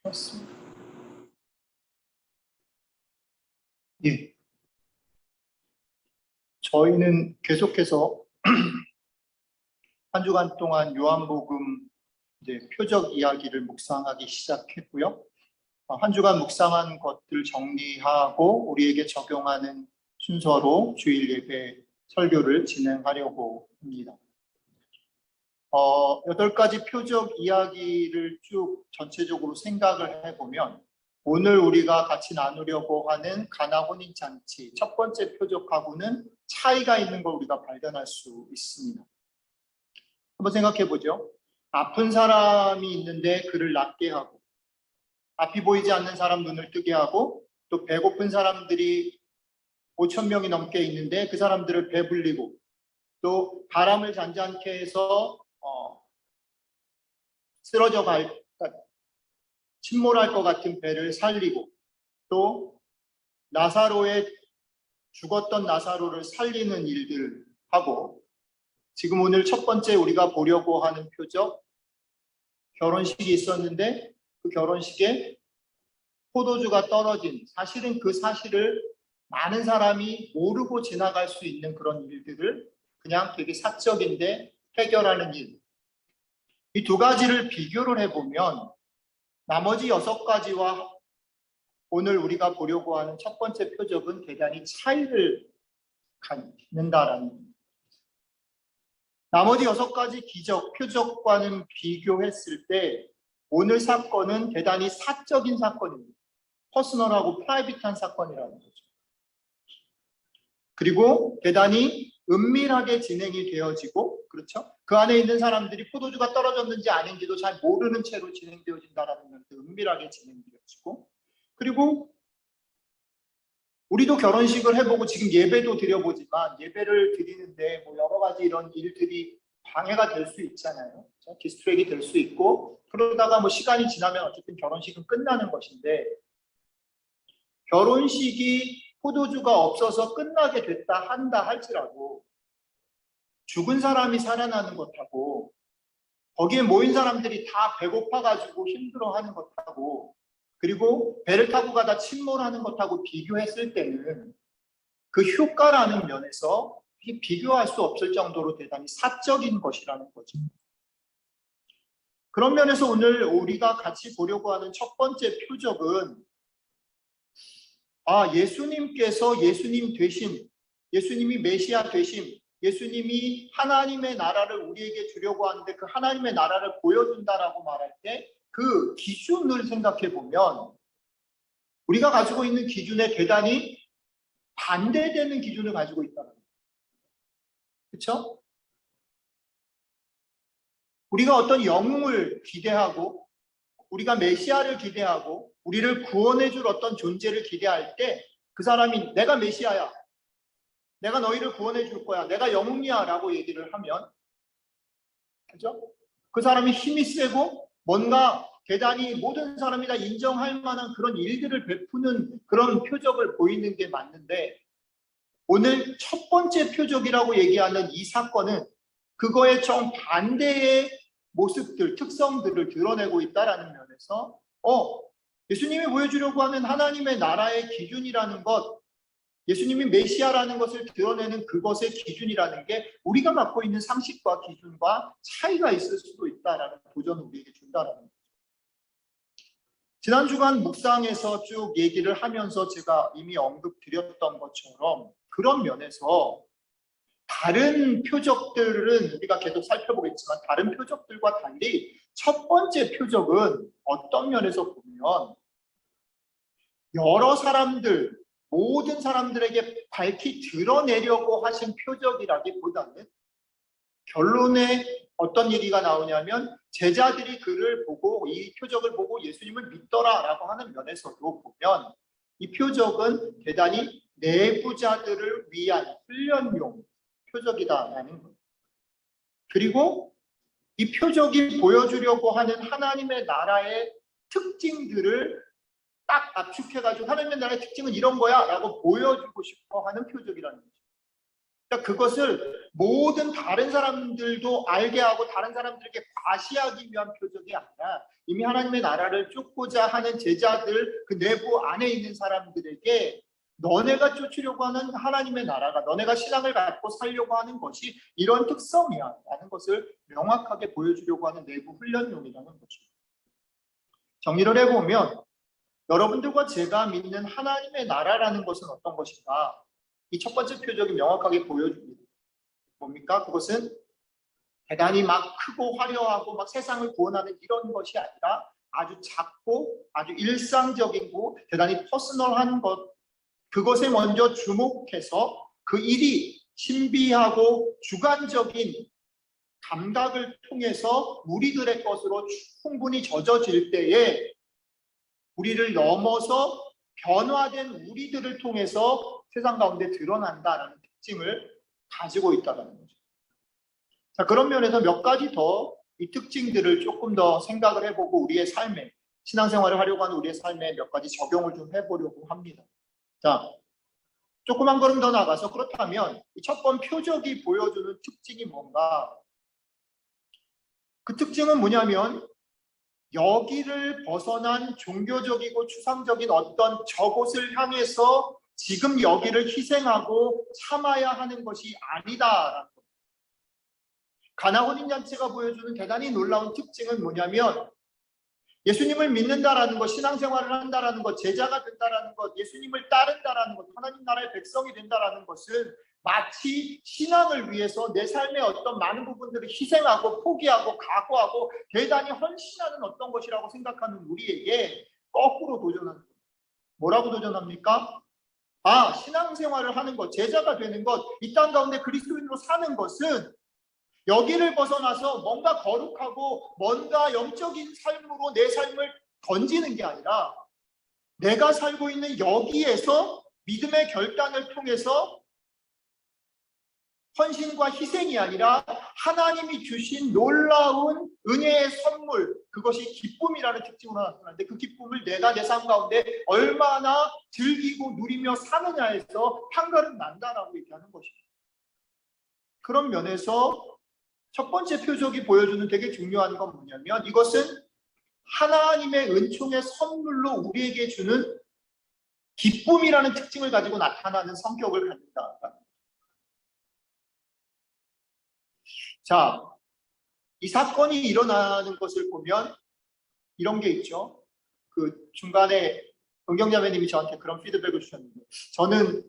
그렇습니다. 예, 저희는 계속해서 한 주간 동안 요한복음 이제 표적 이야기를 묵상하기 시작했고요. 한 주간 묵상한 것들 정리하고 우리에게 적용하는 순서로 주일 예배 설교를 진행하려고 합니다. 8가지 표적 이야기를 쭉 전체적으로 생각을 해보면 오늘 우리가 같이 나누려고 하는 가나 혼인잔치 첫 번째 표적하고는 차이가 있는 걸 우리가 발견할 수 있습니다. 한번 생각해 보죠. 아픈 사람이 있는데 그를 낫게 하고, 앞이 보이지 않는 사람 눈을 뜨게 하고, 또 배고픈 사람들이 5천 명이 넘게 있는데 그 사람들을 배불리고, 또 바람을 잔잔케 해서 쓰러져 갈, 침몰할 것 같은 배를 살리고, 또 죽었던 나사로를 살리는 일들을 하고, 지금 오늘 첫 번째 우리가 보려고 하는 표적, 결혼식이 있었는데 그 결혼식에 포도주가 떨어진, 사실은 그 사실을 많은 사람이 모르고 지나갈 수 있는 그런 일들을 그냥 되게 사적인데 해결하는 일. 이 두 가지를 비교를 해보면 나머지 6가지와 오늘 우리가 보려고 하는 첫 번째 표적은 대단히 차이를 갖는다라는 겁니다. 나머지 6가지 기적, 표적과는 비교했을 때 오늘 사건은 대단히 사적인 사건입니다. 퍼스널하고 프라이빗한 사건이라는 거죠. 그리고 대단히 은밀하게 진행이 되어지고, 그렇죠? 그 안에 있는 사람들이 포도주가 떨어졌는지 아닌지도 잘 모르는 채로 진행되어진다라는 면에서 은밀하게 진행되어지고, 그리고 우리도 결혼식을 해보고 지금 예배도 드려보지만 예배를 드리는데 뭐 여러 가지 이런 일들이 방해가 될 수 있잖아요. 그렇죠? 디스트랙이 될 수 있고, 그러다가 뭐 시간이 지나면 어쨌든 결혼식은 끝나는 것인데, 결혼식이 포도주가 없어서 끝나게 됐다 한다 할지라도 죽은 사람이 살아나는 것하고 거기에 모인 사람들이 다 배고파가지고 힘들어하는 것하고 그리고 배를 타고 가다 침몰하는 것하고 비교했을 때는 그 효과라는 면에서 비교할 수 없을 정도로 대단히 사적인 것이라는 거죠. 그런 면에서 오늘 우리가 같이 보려고 하는 첫 번째 표적은 예수님께서 예수님 되심, 예수님이 메시아 되심, 예수님이 하나님의 나라를 우리에게 주려고 하는데 그 하나님의 나라를 보여준다라고 말할 때 그 기준을 생각해 보면 우리가 가지고 있는 기준에 대단히 반대되는 기준을 가지고 있다는 거예요. 그렇죠? 우리가 어떤 영웅을 기대하고 우리가 메시아를 기대하고 우리를 구원해 줄 어떤 존재를 기대할 때 그 사람이 내가 메시아야, 내가 너희를 구원해 줄 거야, 내가 영웅이야 라고 얘기를 하면, 그죠? 그 사람이 힘이 세고 뭔가 대단히 모든 사람이 다 인정할 만한 그런 일들을 베푸는 그런 표적을 보이는 게 맞는데, 오늘 첫 번째 표적이라고 얘기하는 이 사건은 그거의 정반대의 모습들, 특성들을 드러내고 있다라는 면에서 예수님이 보여주려고 하는 하나님의 나라의 기준이라는 것, 예수님이 메시아라는 것을 드러내는 그것의 기준이라는 게 우리가 갖고 있는 상식과 기준과 차이가 있을 수도 있다라는 도전을 우리에게 준다라는 거죠. 지난 주간 묵상에서 쭉 얘기를 하면서 제가 이미 언급드렸던 것처럼 그런 면에서 다른 표적들은 우리가 계속 살펴보겠지만 다른 표적들과 달리 첫 번째 표적은 어떤 면에서 보면 여러 사람들, 모든 사람들에게 밝히 드러내려고 하신 표적이라기보다는 결론에 어떤 얘기가 나오냐면 제자들이 그를 보고 이 표적을 보고 예수님을 믿더라라고 하는 면에서도 보면 이 표적은 대단히 내부자들을 위한 훈련용 표적이다라는 거예요. 그리고 이 표적이 보여주려고 하는 하나님의 나라의 특징들을 딱 압축해가지고 하나님의 나라의 특징은 이런 거야 라고 보여주고 싶어 하는 표적이라는 거죠. 그러니까 그것을 모든 다른 사람들도 알게 하고 다른 사람들에게 과시하기 위한 표적이 아니라 이미 하나님의 나라를 쫓고자 하는 제자들, 그 내부 안에 있는 사람들에게 너네가 쫓으려고 하는 하나님의 나라가, 너네가 신앙을 갖고 살려고 하는 것이 이런 특성이야 라는 것을 명확하게 보여주려고 하는 내부 훈련용이라는 거죠. 정리를 해보면 여러분들과 제가 믿는 하나님의 나라라는 것은 어떤 것인가? 이 첫 번째 표적이 명확하게 보여줍니다. 뭡니까? 그것은 대단히 막 크고 화려하고 막 세상을 구원하는 이런 것이 아니라 아주 작고 아주 일상적이고 대단히 퍼스널한 것, 그것에 먼저 주목해서 그 일이 신비하고 주관적인 감각을 통해서 우리들의 것으로 충분히 젖어질 때에 우리를 넘어서 변화된 우리들을 통해서 세상 가운데 드러난다라는 특징을 가지고 있다는 거죠. 자, 그런 면에서 몇 가지 더 이 특징들을 조금 더 생각을 해보고 우리의 삶에, 신앙생활을 하려고 하는 우리의 삶에 몇 가지 적용을 좀 해보려고 합니다. 자, 조그만 걸음 더 나가서 그렇다면 이 첫 번 표적이 보여주는 특징이 뭔가? 그 특징은 뭐냐면 여기를 벗어난 종교적이고 추상적인 어떤 저곳을 향해서 지금 여기를 희생하고 참아야 하는 것이 아니다라는 거예요. 가나 혼인잔치가 보여주는 대단히 놀라운 특징은 뭐냐면 예수님을 믿는다라는 것, 신앙생활을 한다라는 것, 제자가 된다라는 것, 예수님을 따른다라는 것, 하나님 나라의 백성이 된다라는 것은 마치 신앙을 위해서 내 삶의 어떤 많은 부분들을 희생하고 포기하고 각오하고 대단히 헌신하는 어떤 것이라고 생각하는 우리에게 거꾸로 도전하는 거예요. 뭐라고 도전합니까? 아, 신앙생활을 하는 것, 제자가 되는 것, 이 땅 가운데 그리스도인으로 사는 것은 여기를 벗어나서 뭔가 거룩하고 뭔가 영적인 삶으로 내 삶을 던지는 게 아니라 내가 살고 있는 여기에서 믿음의 결단을 통해서 헌신과 희생이 아니라 하나님이 주신 놀라운 은혜의 선물, 그것이 기쁨이라는 특징으로 나타나는데 그 기쁨을 내가 내 삶 가운데 얼마나 즐기고 누리며 사느냐에서 판가름 난다라고 얘기하는 것입니다. 그런 면에서 첫 번째 표적이 보여주는 되게 중요한 건 뭐냐면 이것은 하나님의 은총의 선물로 우리에게 주는 기쁨이라는 특징을 가지고 나타나는 성격을 갖는다. 자, 이 사건이 일어나는 것을 보면 이런 게 있죠. 그 중간에 은경자매님이 저한테 그런 피드백을 주셨는데 저는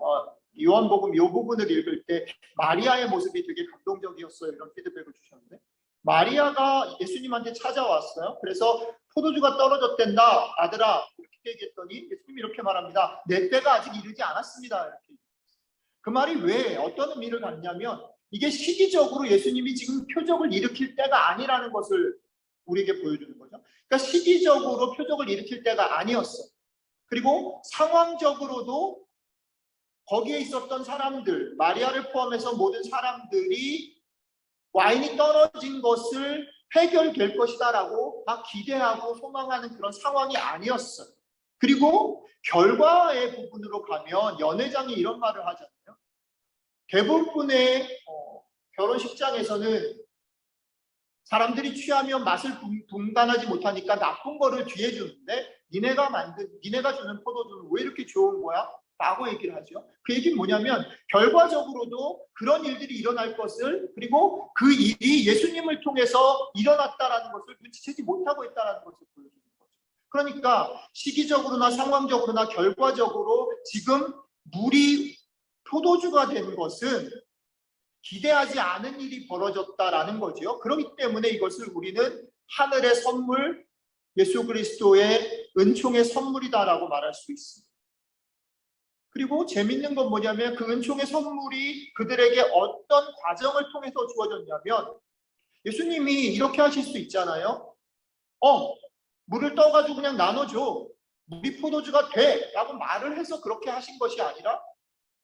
요한복음 이 부분을 읽을 때 마리아의 모습이 되게 감동적이었어요. 이런 피드백을 주셨는데 마리아가 예수님한테 찾아왔어요. 그래서 포도주가 떨어졌댄다. 아들아 이렇게 얘기했더니 예수님이 이렇게 말합니다. 내 때가 아직 이르지 않았습니다. 이렇게. 그 말이 왜 어떤 의미를 갖냐면 이게 시기적으로 예수님이 지금 표적을 일으킬 때가 아니라는 것을 우리에게 보여주는 거죠. 그러니까 시기적으로 표적을 일으킬 때가 아니었어. 그리고 상황적으로도 거기에 있었던 사람들, 마리아를 포함해서 모든 사람들이 와인이 떨어진 것을 해결될 것이다라고 막 기대하고 소망하는 그런 상황이 아니었어요. 그리고 결과의 부분으로 가면 연회장이 이런 말을 하잖아요. 대부분의 결혼식장에서는 사람들이 취하면 맛을 분간하지 못하니까 나쁜 거를 뒤에 주는데 니네가 주는 포도주는 왜 이렇게 좋은 거야? 라고 얘기를 하죠. 그 얘기는 뭐냐면 결과적으로도 그런 일들이 일어날 것을 그리고 그 일이 예수님을 통해서 일어났다라는 것을 눈치채지 못하고 있다는 것을 보여주는 거죠. 그러니까 시기적으로나 상황적으로나 결과적으로 지금 물이 포도주가 된 것은 기대하지 않은 일이 벌어졌다라는 거죠. 그렇기 때문에 이것을 우리는 하늘의 선물, 예수 그리스도의 은총의 선물이다라고 말할 수 있습니다. 그리고 재밌는 건 뭐냐면 그 은총의 선물이 그들에게 어떤 과정을 통해서 주어졌냐면 예수님이 이렇게 하실 수 있잖아요. 물을 떠가지고 그냥 나눠줘. 물이 포도주가 돼. 라고 말을 해서 그렇게 하신 것이 아니라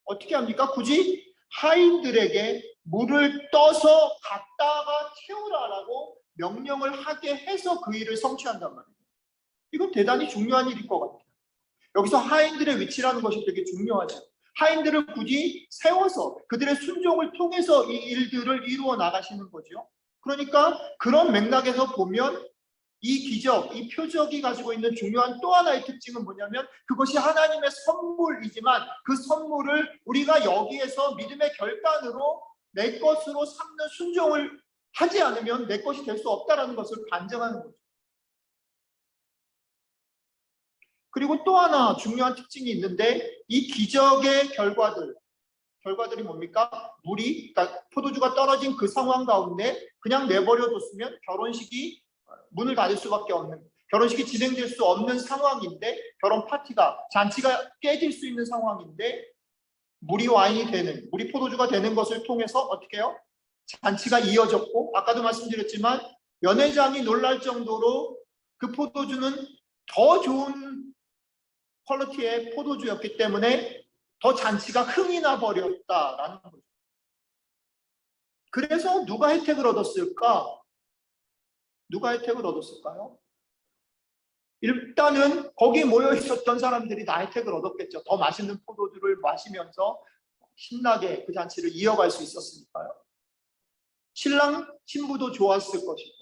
어떻게 합니까? 굳이 하인들에게 물을 떠서 갖다가 채우라라고 명령을 하게 해서 그 일을 성취한단 말이에요. 이건 대단히 중요한 일일 것 같아요. 여기서 하인들의 위치라는 것이 되게 중요하죠. 하인들을 굳이 세워서 그들의 순종을 통해서 이 일들을 이루어 나가시는 거죠. 그러니까 그런 맥락에서 보면 이 기적, 이 표적이 가지고 있는 중요한 또 하나의 특징은 뭐냐면 그것이 하나님의 선물이지만 그 선물을 우리가 여기에서 믿음의 결단으로 내 것으로 삼는 순종을 하지 않으면 내 것이 될 수 없다는 것을 반증하는 거죠. 그리고 또 하나 중요한 특징이 있는데 이 기적의 결과들이 뭡니까? 그러니까 포도주가 떨어진 그 상황 가운데 그냥 내버려 뒀으면 결혼식이 문을 닫을 수밖에 없는, 결혼식이 진행될 수 없는 상황인데, 결혼 파티가, 잔치가 깨질 수 있는 상황인데 물이 와인이 되는, 물이 포도주가 되는 것을 통해서 어떻게 해요? 잔치가 이어졌고, 아까도 말씀드렸지만 연회장이 놀랄 정도로 그 포도주는 더 좋은 퀄리티의 포도주였기 때문에 더 잔치가 흥이 나 버렸다라는 거죠. 그래서 누가 혜택을 얻었을까? 누가 혜택을 얻었을까요? 일단은 거기 모여 있었던 사람들이 다 혜택을 얻었겠죠. 더 맛있는 포도주를 마시면서 신나게 그 잔치를 이어갈 수 있었으니까요. 신랑 신부도 좋았을 것이고,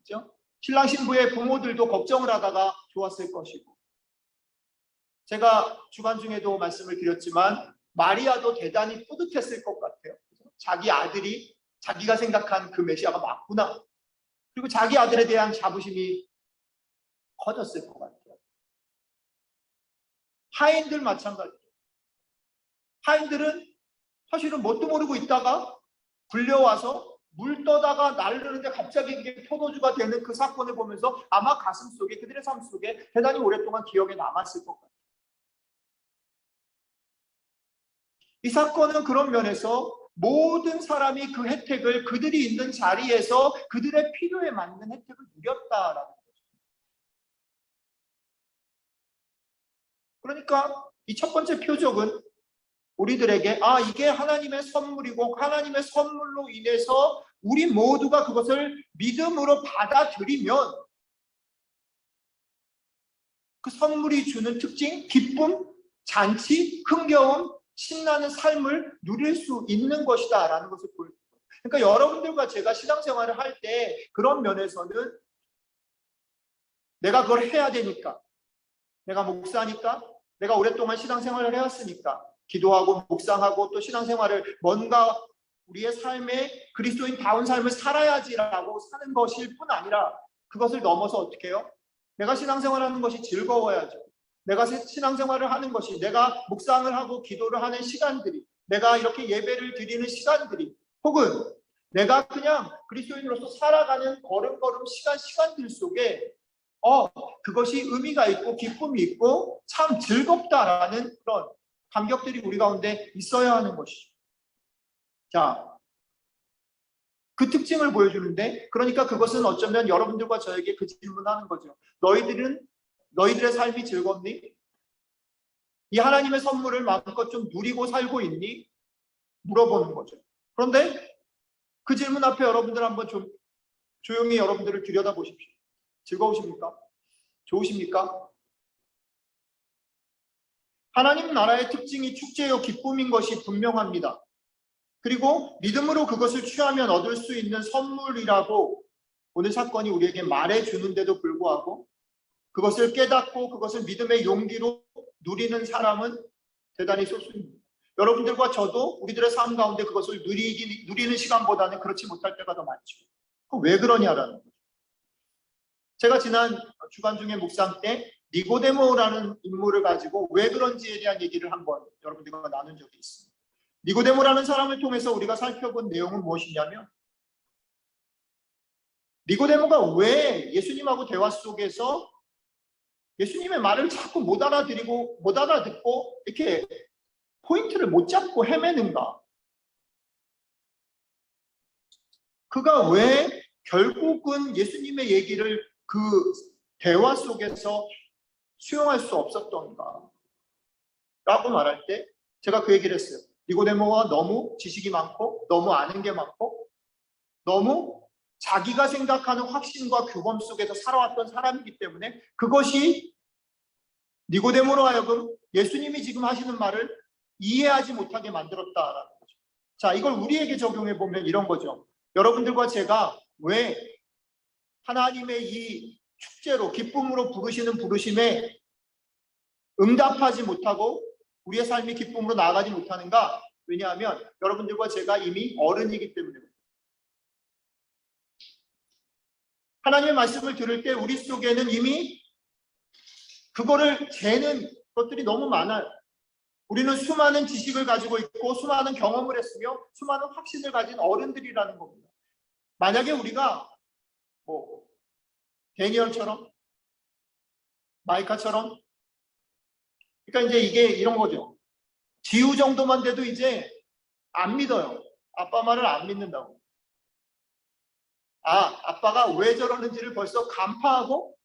그렇죠? 신랑 신부의 부모들도 걱정을 하다가 좋았을 것이고, 제가 주간 중에도 말씀을 드렸지만 마리아도 대단히 뿌듯했을 것 같아요. 그렇죠? 자기 아들이 자기가 생각한 그 메시아가 맞구나. 그리고 자기 아들에 대한 자부심이 커졌을 것 같아요. 하인들 마찬가지죠. 하인들은 사실은 뭣도 모르고 있다가 불려와서 물 떠다가 나르는데 갑자기 이게 포도주가 되는 그 사건을 보면서 아마 가슴 속에, 그들의 삶 속에 대단히 오랫동안 기억에 남았을 것 같아요. 이 사건은 그런 면에서 모든 사람이 그 혜택을 그들이 있는 자리에서 그들의 필요에 맞는 혜택을 누렸다라는 거죠. 그러니까 이 첫 번째 표적은 우리들에게 이게 하나님의 선물이고 하나님의 선물로 인해서 우리 모두가 그것을 믿음으로 받아들이면 그 선물이 주는 특징, 기쁨, 잔치, 흥겨움, 신나는 삶을 누릴 수 있는 것이다 라는 것을 보여줍니다. 그러니까 여러분들과 제가 신앙생활을 할 때 그런 면에서는 내가 그걸 해야 되니까, 내가 목사니까, 내가 오랫동안 신앙생활을 해왔으니까 기도하고 묵상하고 또 신앙생활을 뭔가 우리의 삶에 그리스도인다운 삶을 살아야지라고 사는 것일 뿐 아니라 그것을 넘어서 어떻게 해요? 내가 신앙생활하는 것이 즐거워야죠. 내가 신앙생활을 하는 것이, 내가 묵상을 하고 기도를 하는 시간들이, 내가 이렇게 예배를 드리는 시간들이, 혹은 내가 그냥 그리스도인으로서 살아가는 걸음걸음 시간들 속에 그것이 의미가 있고 기쁨이 있고 참 즐겁다라는 그런 감격들이 우리 가운데 있어야 하는 것이죠. 자, 그 특징을 보여주는데, 그러니까 그것은 어쩌면 여러분들과 저에게 그 질문하는 거죠. 너희들의 삶이 즐겁니? 이 하나님의 선물을 마음껏 좀 누리고 살고 있니? 물어보는 거죠. 그런데 그 질문 앞에 여러분들 한번 좀 조용히 여러분들을 들여다보십시오. 즐거우십니까? 좋으십니까? 하나님 나라의 특징이 축제요 기쁨인 것이 분명합니다. 그리고 믿음으로 그것을 취하면 얻을 수 있는 선물이라고 오늘 사건이 우리에게 말해주는데도 불구하고 그것을 깨닫고 그것을 믿음의 용기로 누리는 사람은 대단히 소수입니다. 여러분들과 저도 우리들의 삶 가운데 그것을 누리는 시간보다는 그렇지 못할 때가 더 많죠. 왜 그러냐라는 거죠. 제가 지난 주간 중에 묵상 때 니고데모라는 인물을 가지고 왜 그런지에 대한 얘기를 한번 여러분들과 나눈 적이 있습니다. 니고데모라는 사람을 통해서 우리가 살펴본 내용은 무엇이냐면, 니고데모가 왜 예수님하고 대화 속에서 예수님의 말을 자꾸 못 알아듣고 이렇게 포인트를 못 잡고 헤매는가? 그가 왜 결국은 예수님의 얘기를 그 대화 속에서 수용할 수 없었던가? 라고 말할 때 제가 그 얘기를 했어요. 니고데모가 너무 지식이 많고 너무 아는 게 많고 너무 자기가 생각하는 확신과 규범 속에서 살아왔던 사람이기 때문에 그것이 니고데모로 하여금 예수님이 지금 하시는 말을 이해하지 못하게 만들었다라는 거죠. 자, 이걸 우리에게 적용해 보면 이런 거죠. 여러분들과 제가 왜 하나님의 이 축제로 기쁨으로 부르시는 부르심에 응답하지 못하고 우리의 삶이 기쁨으로 나아가지 못하는가? 왜냐하면 여러분들과 제가 이미 어른이기 때문입니다. 하나님의 말씀을 들을 때 우리 속에는 이미 그거를 재는 것들이 너무 많아요. 우리는 수많은 지식을 가지고 있고 수많은 경험을 했으며 수많은 확신을 가진 어른들이라는 겁니다. 만약에 우리가 데니얼처럼 마이카처럼, 그러니까 이제 이게 이런 거죠. 지우 정도만 돼도 이제 안 믿어요. 아빠 말을 안 믿는다고. 아빠가 왜 저러는지를 벌써 간파하고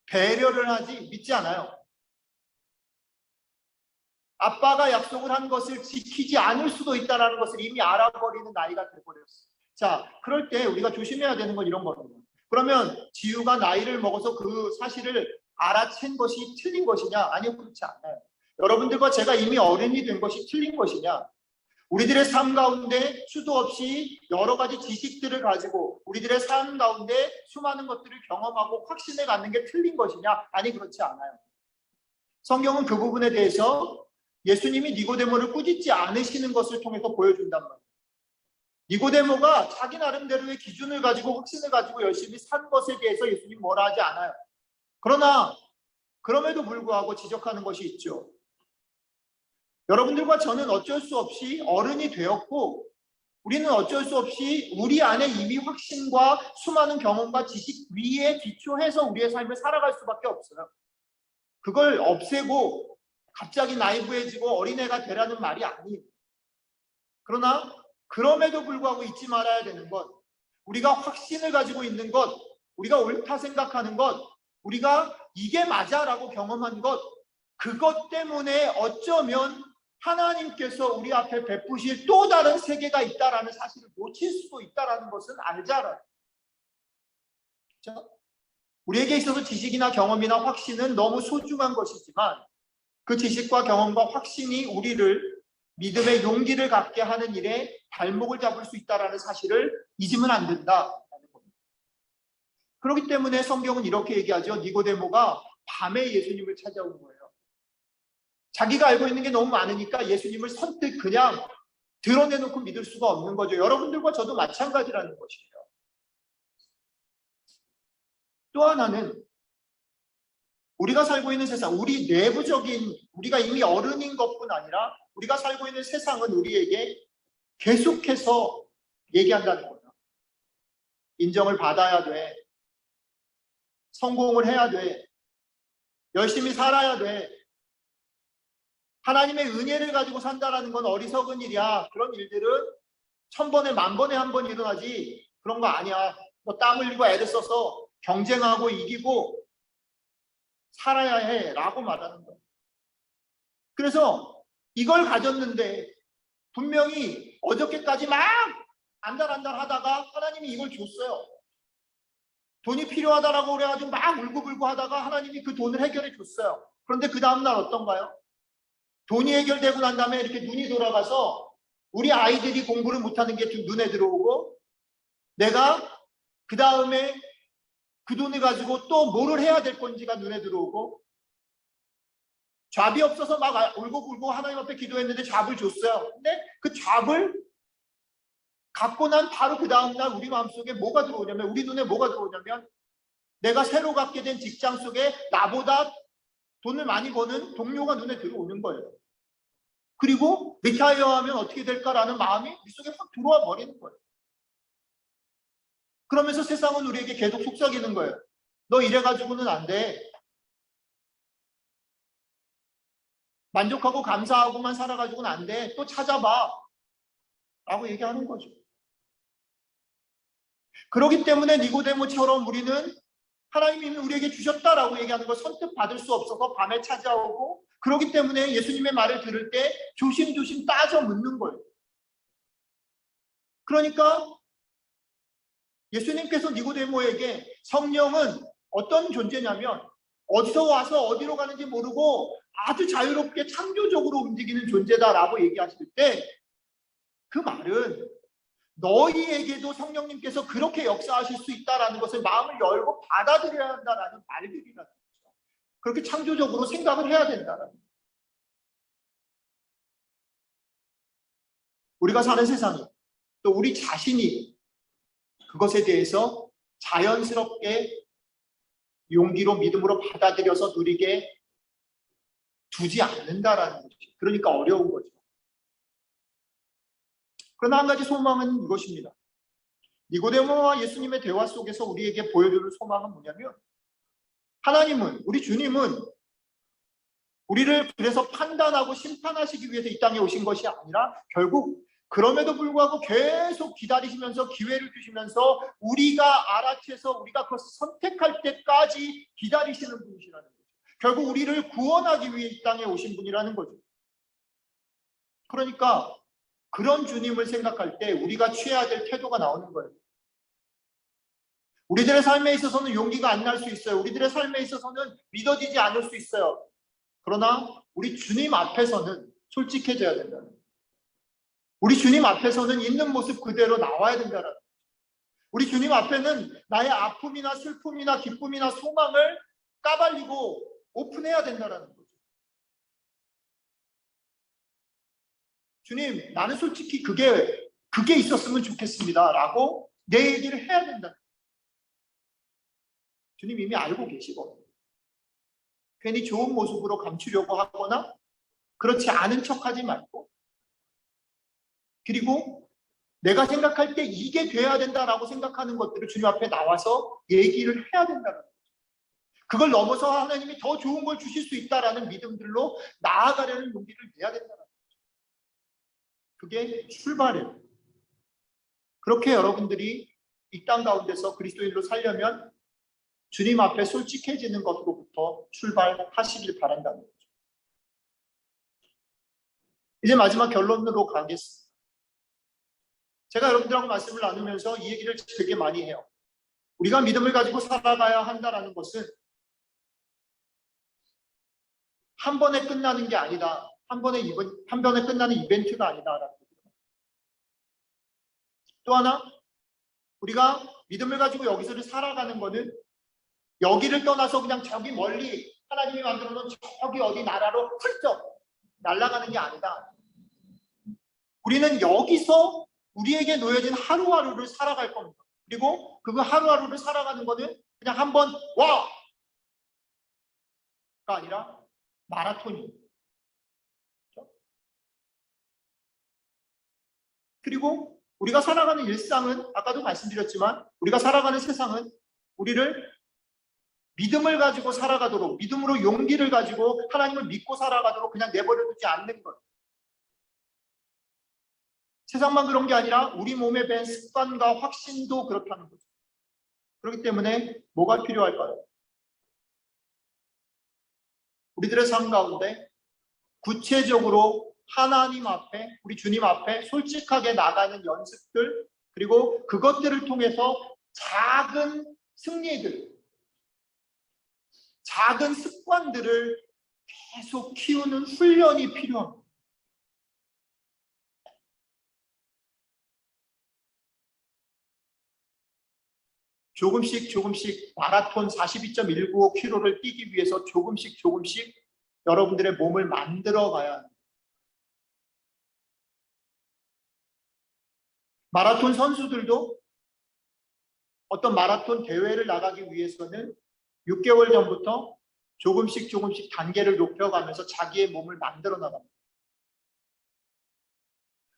배려를 하지 믿지 않아요. 아빠가 약속을 한 것을 지키지 않을 수도 있다는 것을 이미 알아버리는 나이가 돼버렸어요. 자, 그럴 때 우리가 조심해야 되는 건 이런 거거든요. 그러면 지우가 나이를 먹어서 그 사실을 알아챈 것이 틀린 것이냐? 아니요, 그렇지 않아요. 여러분들과 제가 이미 어른이 된 것이 틀린 것이냐? 우리들의 삶 가운데 수도 없이 여러 가지 지식들을 가지고 우리들의 삶 가운데 수많은 것들을 경험하고 확신을 갖는 게 틀린 것이냐? 아니, 그렇지 않아요. 성경은 그 부분에 대해서 예수님이 니고데모를 꾸짖지 않으시는 것을 통해서 보여준단 말이에요. 니고데모가 자기 나름대로의 기준을 가지고 확신을 가지고 열심히 산 것에 대해서 예수님 뭐라 하지 않아요. 그러나 그럼에도 불구하고 지적하는 것이 있죠. 여러분들과 저는 어쩔 수 없이 어른이 되었고 우리는 어쩔 수 없이 우리 안에 이미 확신과 수많은 경험과 지식 위에 기초해서 우리의 삶을 살아갈 수밖에 없어요. 그걸 없애고 갑자기 나이브해지고 어린애가 되라는 말이 아니에요. 그러나 그럼에도 불구하고 잊지 말아야 되는 것, 우리가 확신을 가지고 있는 것, 우리가 옳다 생각하는 것, 우리가 이게 맞아라고 경험한 것, 그것 때문에 어쩌면 하나님께서 우리 앞에 베푸실 또 다른 세계가 있다라는 사실을 놓칠 수도 있다라는 것은 알자라. 그렇죠? 우리에게 있어서 지식이나 경험이나 확신은 너무 소중한 것이지만 그 지식과 경험과 확신이 우리를 믿음의 용기를 갖게 하는 일에 발목을 잡을 수 있다라는 사실을 잊으면 안 된다라는 겁니다. 그렇기 때문에 성경은 이렇게 얘기하죠. 니고데모가 밤에 예수님을 찾아온 거예요. 자기가 알고 있는 게 너무 많으니까 예수님을 선뜻 그냥 드러내놓고 믿을 수가 없는 거죠. 여러분들과 저도 마찬가지라는 것이에요. 또 하나는 우리가 살고 있는 세상, 우리 내부적인, 우리가 이미 어른인 것뿐 아니라 우리가 살고 있는 세상은 우리에게 계속해서 얘기한다는 거예요. 인정을 받아야 돼. 성공을 해야 돼. 열심히 살아야 돼. 하나님의 은혜를 가지고 산다라는 건 어리석은 일이야. 그런 일들은 1000번에 10,000번에 한 번 일어나지 그런 거 아니야. 너 땀 흘리고 애를 써서 경쟁하고 이기고 살아야 해 라고 말하는 거예요. 그래서 이걸 가졌는데 분명히 어저께까지 막 안달안달 하다가 하나님이 이걸 줬어요. 돈이 필요하다라고 그래가지고 막 울고불고 하다가 하나님이 그 돈을 해결해 줬어요. 그런데 그 다음날 어떤가요? 돈이 해결되고 난 다음에 이렇게 눈이 돌아가서 우리 아이들이 공부를 못하는 게 눈에 들어오고 내가 그 다음에 그 돈을 가지고 또 뭐를 해야 될 건지가 눈에 들어오고 잡이 없어서 막 울고불고 하나님 앞에 기도했는데 잡을 줬어요. 근데 그 잡을 갖고 난 바로 그 다음날 우리 마음속에 뭐가 들어오냐면 우리 눈에 뭐가 들어오냐면 내가 새로 갖게 된 직장 속에 나보다 돈을 많이 버는 동료가 눈에 들어오는 거예요. 그리고 리타이어하면 어떻게 될까라는 마음이 우리 속에 확 들어와 버리는 거예요. 그러면서 세상은 우리에게 계속 속삭이는 거예요. 너 이래가지고는 안 돼. 만족하고 감사하고만 살아가지고는 안 돼. 또 찾아봐. 라고 얘기하는 거죠. 그렇기 때문에 니고데모처럼 우리는 하나님이 우리에게 주셨다라고 얘기하는 걸 선뜻 받을 수 없어서 밤에 찾아오고 그렇기 때문에 예수님의 말을 들을 때 조심조심 따져 묻는 거예요. 그러니까 예수님께서 니고데모에게 성령은 어떤 존재냐면 어디서 와서 어디로 가는지 모르고 아주 자유롭게 창조적으로 움직이는 존재다라고 얘기하실 때 그 말은 너희에게도 성령님께서 그렇게 역사하실 수 있다라는 것을 마음을 열고 받아들여야 한다라는 말들이라는 거죠. 그렇게 창조적으로 생각을 해야 된다라는 거죠. 우리가 사는 세상이 또 우리 자신이 그것에 대해서 자연스럽게 용기로 믿음으로 받아들여서 누리게 두지 않는다라는 거죠. 그러니까 어려운 거죠. 그러나 한 가지 소망은 이것입니다. 니고데모와 예수님의 대화 속에서 우리에게 보여주는 소망은 뭐냐면 하나님은, 우리 주님은 우리를 그래서 판단하고 심판하시기 위해서 이 땅에 오신 것이 아니라 결국 그럼에도 불구하고 계속 기다리시면서 기회를 주시면서 우리가 알아채서 우리가 그것을 선택할 때까지 기다리시는 분이시라는 거죠. 결국 우리를 구원하기 위해 이 땅에 오신 분이라는 거죠. 그러니까 그런 주님을 생각할 때 우리가 취해야 될 태도가 나오는 거예요. 우리들의 삶에 있어서는 용기가 안 날 수 있어요. 우리들의 삶에 있어서는 믿어지지 않을 수 있어요. 그러나 우리 주님 앞에서는 솔직해져야 된다는 거예요. 우리 주님 앞에서는 있는 모습 그대로 나와야 된다는 거예요. 우리 주님 앞에는 나의 아픔이나 슬픔이나 기쁨이나 소망을 까발리고 오픈해야 된다는 거죠. 주님, 나는 솔직히 그게 있었으면 좋겠습니다. 라고 내 얘기를 해야 된다. 주님 이미 알고 계시고 괜히 좋은 모습으로 감추려고 하거나 그렇지 않은 척하지 말고 그리고 내가 생각할 때 이게 돼야 된다라고 생각하는 것들을 주님 앞에 나와서 얘기를 해야 된다는 거죠. 그걸 넘어서 하나님이 더 좋은 걸 주실 수 있다라는 믿음들로 나아가려는 용기를 내야 된다는 거죠. 그게 출발이에요. 그렇게 여러분들이 이 땅 가운데서 그리스도인으로 살려면 주님 앞에 솔직해지는 것으로부터 출발하시길 바란다는 거죠. 이제 마지막 결론으로 가겠습니다. 제가 여러분들하고 말씀을 나누면서 이 얘기를 되게 많이 해요. 우리가 믿음을 가지고 살아가야 한다는 것은 한 번에 끝나는 게 아니다. 한 번에 끝나는 이벤트가 아니다라는 거죠. 또 하나, 우리가 믿음을 가지고 여기서를 살아가는 것은 여기를 떠나서 그냥 저기 멀리 하나님이 만들어 놓은 저기 어디 나라로 훌쩍 날아가는 게 아니다. 우리는 여기서 우리에게 놓여진 하루하루를 살아갈 겁니다. 그리고 그 하루하루를 살아가는 것은 그냥 한번 와가 아니라 마라톤입니다. 그리고 우리가 살아가는 일상은 아까도 말씀드렸지만 우리가 살아가는 세상은 우리를 믿음을 가지고 살아가도록 믿음으로 용기를 가지고 하나님을 믿고 살아가도록 그냥 내버려두지 않는 것. 세상만 그런 게 아니라 우리 몸에 밴 습관과 확신도 그렇다는 거죠. 그렇기 때문에 뭐가 필요할까요? 우리들의 삶 가운데 구체적으로 하나님 앞에 우리 주님 앞에 솔직하게 나가는 연습들 그리고 그것들을 통해서 작은 승리들 작은 습관들을 계속 키우는 훈련이 필요합니다. 조금씩 마라톤 42.195km를 뛰기 위해서 조금씩 여러분들의 몸을 만들어 가야 합니다. 마라톤 선수들도 어떤 마라톤 대회를 나가기 위해서는 6개월 전부터 조금씩 단계를 높여가면서 자기의 몸을 만들어 나갑니다.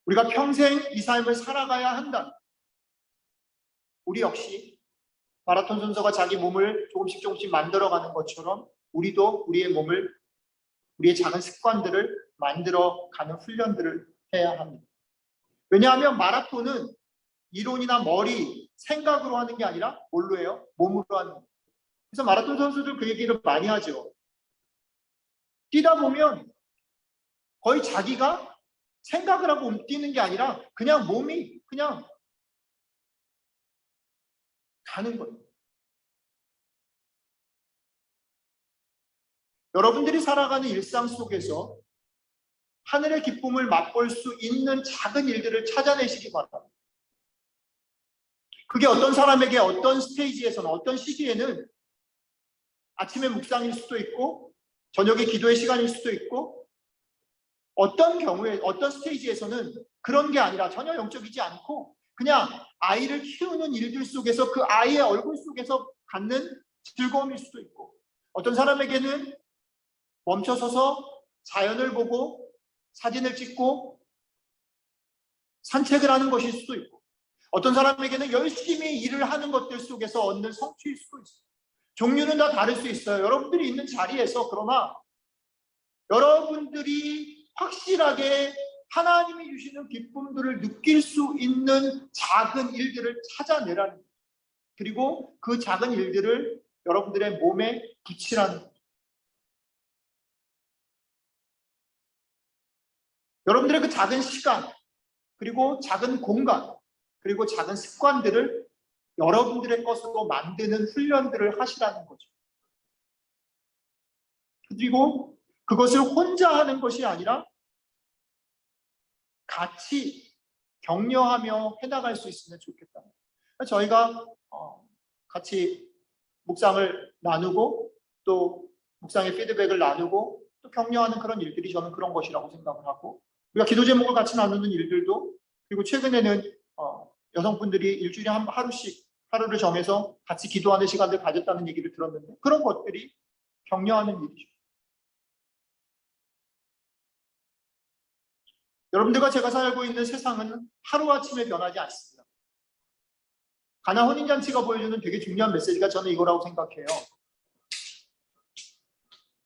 우리가 평생 이 삶을 살아가야 한다. 우리 역시 마라톤 선수가 자기 몸을 조금씩 만들어가는 것처럼 우리도 우리의 몸을 우리의 작은 습관들을 만들어가는 훈련들을 해야 합니다. 왜냐하면 마라톤은 이론이나 머리, 생각으로 하는 게 아니라 뭘로 해요? 몸으로 하는 거예요. 그래서 마라톤 선수들 그 얘기를 많이 하죠. 뛰다 보면 거의 자기가 생각을 하고 뛰는 게 아니라 그냥 몸이 그냥 가는 거예요. 여러분들이 살아가는 일상 속에서 하늘의 기쁨을 맛볼 수 있는 작은 일들을 찾아내시기 바랍니다. 그게 어떤 사람에게 어떤 스테이지에서는 어떤 시기에는 아침에 묵상일 수도 있고 저녁에 기도의 시간일 수도 있고 어떤 경우에 어떤 스테이지에서는 그런 게 아니라 전혀 영적이지 않고 그냥 아이를 키우는 일들 속에서 그 아이의 얼굴 속에서 갖는 즐거움일 수도 있고 어떤 사람에게는 멈춰서서 자연을 보고 사진을 찍고 산책을 하는 것일 수도 있고 어떤 사람에게는 열심히 일을 하는 것들 속에서 얻는 성취일 수도 있어요. 종류는 다 다를 수 있어요. 여러분들이 있는 자리에서 그러나 여러분들이 확실하게 하나님이 주시는 기쁨들을 느낄 수 있는 작은 일들을 찾아내라는 거예요. 그리고 그 작은 일들을 여러분들의 몸에 붙이라는 거예요. 여러분들의 그 작은 시간 그리고 작은 공간 그리고 작은 습관들을 여러분들의 것으로 만드는 훈련들을 하시라는 거죠. 그리고 그것을 혼자 하는 것이 아니라 같이 격려하며 해나갈 수 있으면 좋겠다. 저희가 같이 묵상을 나누고 또 묵상의 피드백을 나누고 또 격려하는 그런 일들이 저는 그런 것이라고 생각을 하고 우리가 기도 제목을 같이 나누는 일들도 그리고 최근에는 여성분들이 일주일에 하루씩 하루를 정해서 같이 기도하는 시간을 가졌다는 얘기를 들었는데 그런 것들이 격려하는 일이죠. 여러분들과 제가 살고 있는 세상은 하루아침에 변하지 않습니다. 가나 혼인잔치가 보여주는 되게 중요한 메시지가 저는 이거라고 생각해요.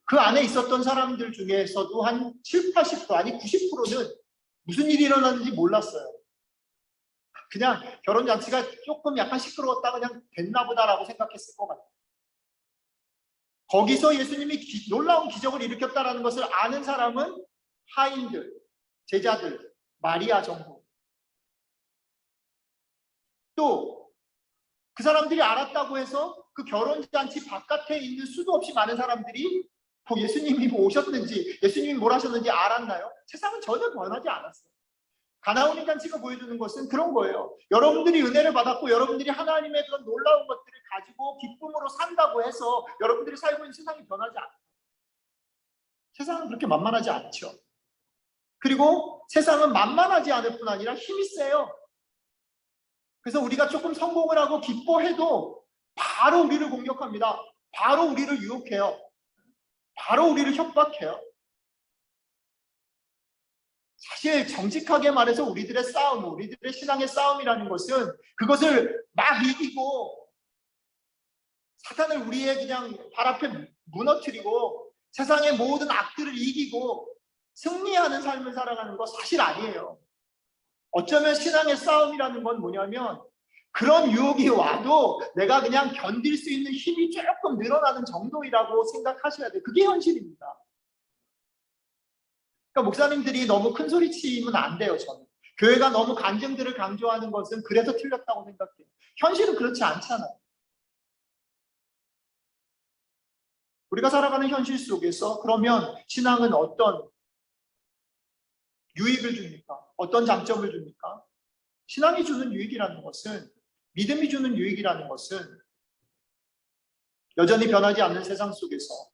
그 안에 있었던 사람들 중에서도 한 7, 80% 아니 90%는 무슨 일이 일어났는지 몰랐어요. 그냥 결혼잔치가 조금 약간 시끄러웠다 그냥 됐나 보다라고 생각했을 것 같아요. 거기서 예수님이 놀라운 기적을 일으켰다는 것을 아는 사람은 하인들, 제자들, 마리아 정도. 또 그 사람들이 알았다고 해서 그 결혼잔치 바깥에 있는 수도 없이 많은 사람들이 예수님이 오셨는지 예수님이 뭘 하셨는지 알았나요? 세상은 전혀 변하지 않았어요. 가나 혼인잔치가 보여주는 것은 그런 거예요. 여러분들이 은혜를 받았고 여러분들이 하나님의 그런 놀라운 것들을 가지고 기쁨으로 산다고 해서 여러분들이 살고 있는 세상이 변하지 않아요. 세상은 그렇게 만만하지 않죠. 그리고 세상은 만만하지 않을 뿐 아니라 힘이 세요. 그래서 우리가 조금 성공을 하고 기뻐해도 바로 우리를 공격합니다. 바로 우리를 유혹해요. 바로 우리를 협박해요. 사실 정직하게 말해서 우리들의 싸움, 우리들의 신앙의 싸움이라는 것은 그것을 막 이기고 사탄을 우리의 그냥 발 앞에 무너뜨리고 세상의 모든 악들을 이기고 승리하는 삶을 살아가는 거 사실 아니에요. 어쩌면 신앙의 싸움이라는 건 뭐냐면 그런 유혹이 와도 내가 그냥 견딜 수 있는 힘이 조금 늘어나는 정도이라고 생각하셔야 돼요. 그게 현실입니다. 그러니까 목사님들이 너무 큰 소리 치면 안 돼요, 저는. 교회가 너무 간증들을 강조하는 것은 그래서 틀렸다고 생각해요. 현실은 그렇지 않잖아요. 우리가 살아가는 현실 속에서 그러면 신앙은 어떤 유익을 줍니까? 어떤 장점을 줍니까? 신앙이 주는 유익이라는 것은 믿음이 주는 유익이라는 것은 여전히 변하지 않는 세상 속에서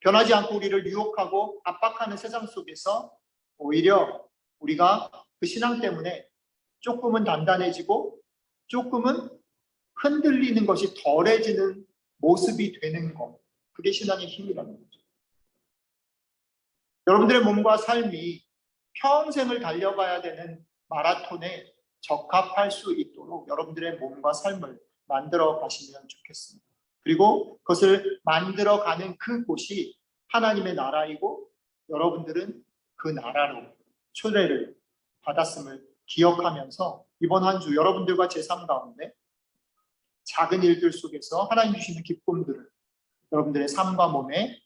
변하지 않고 우리를 유혹하고 압박하는 세상 속에서 오히려 우리가 그 신앙 때문에 조금은 단단해지고 조금은 흔들리는 것이 덜해지는 모습이 되는 것. 그게 신앙의 힘이라는 거죠. 여러분들의 몸과 삶이 평생을 달려가야 되는 마라톤에 적합할 수 있도록 여러분들의 몸과 삶을 만들어 가시면 좋겠습니다. 그리고 그것을 만들어 가는 그곳이 하나님의 나라이고 여러분들은 그 나라로 초대를 받았음을 기억하면서 이번 한 주 여러분들과 제 삶 가운데 작은 일들 속에서 하나님 주시는 기쁨들을 여러분들의 삶과 몸에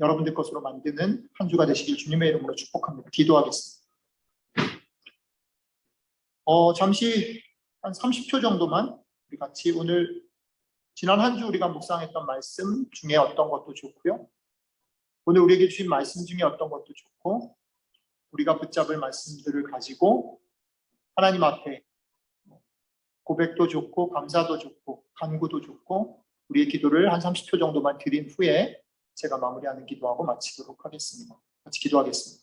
여러분들 것으로 만드는 한 주가 되시길 주님의 이름으로 축복합니다. 기도하겠습니다. 잠시 한 30초 정도만 우리 같이 오늘 지난 한 주 우리가 묵상했던 말씀 중에 어떤 것도 좋고요. 오늘 우리에게 주신 말씀 중에 어떤 것도 좋고 우리가 붙잡을 말씀들을 가지고 하나님 앞에 고백도 좋고 감사도 좋고 간구도 좋고 우리의 기도를 한 30초 정도만 드린 후에 제가 마무리하는 기도하고 마치도록 하겠습니다. 같이 기도하겠습니다.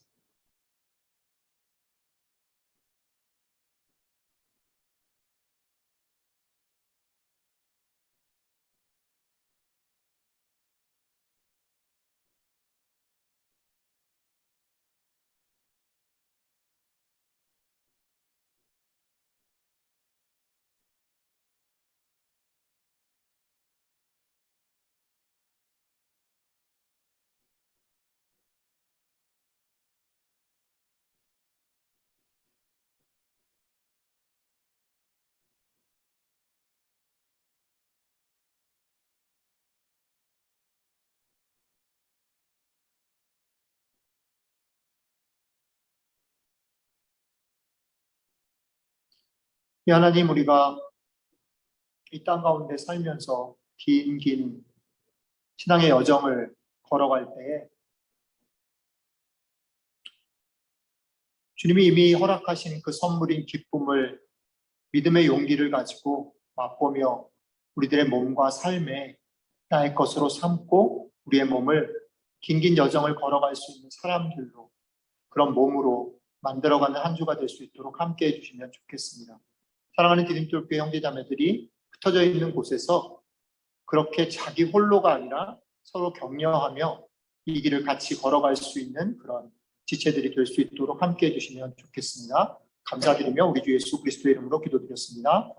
하나님, 우리가 이 땅 가운데 살면서 긴 신앙의 여정을 걸어갈 때에 주님이 이미 허락하신 그 선물인 기쁨을 믿음의 용기를 가지고 맛보며 우리들의 몸과 삶에 나의 것으로 삼고 우리의 몸을 긴 여정을 걸어갈 수 있는 사람들로 그런 몸으로 만들어가는 한 주가 될 수 있도록 함께 해주시면 좋겠습니다. 사랑하는 디딤돌교회 형제자매들이 흩어져 있는 곳에서 그렇게 자기 홀로가 아니라 서로 격려하며 이 길을 같이 걸어갈 수 있는 그런 지체들이 될 수 있도록 함께 해주시면 좋겠습니다. 감사드리며 우리 주 예수 그리스도의 이름으로 기도드렸습니다.